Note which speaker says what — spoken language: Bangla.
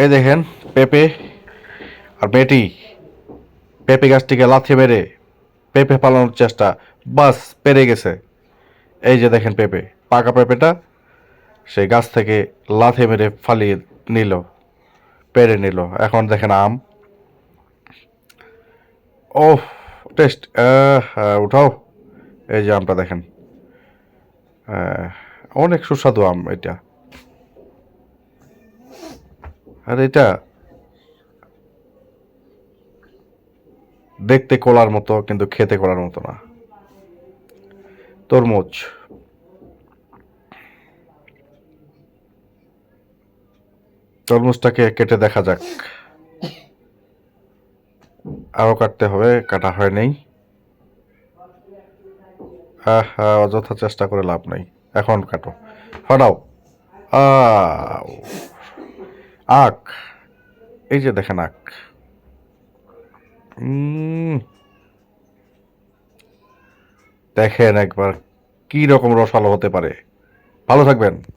Speaker 1: এই দেখেন পেঁপে আর বেটি পেঁপে গাছটিকে লাথি মেরে পেঁপে পালানোর চেষ্টা, বাস পেরে গেছে। এই যে দেখেন পেঁপে, পাকা পেঁপেটা সেই গাছ থেকে লাথি মেরে ফালিয়ে নিল, পেরে নিল। এখন দেখেন আম, ওহ টেস্ট, উঠাও। এই যে আমটা দেখেন, অনেক সুস্বাদু আম এটা। আর এটা দেখতে কলার মতো কিন্তু খেতে কলার মতো না। তরমুজ, তরমুজটাকে কেটে দেখা যাক। আরও কাটতে হবে, কাটা হয় নাই। অযথা চেষ্টা করে লাভ নাই। এখন কাটো, ফাটাও। আহ, আখ, এই যে দেখেন আখ। উম, দেখেন একবার কি রকম রসালো হতে পারে। ভালো থাকবেন।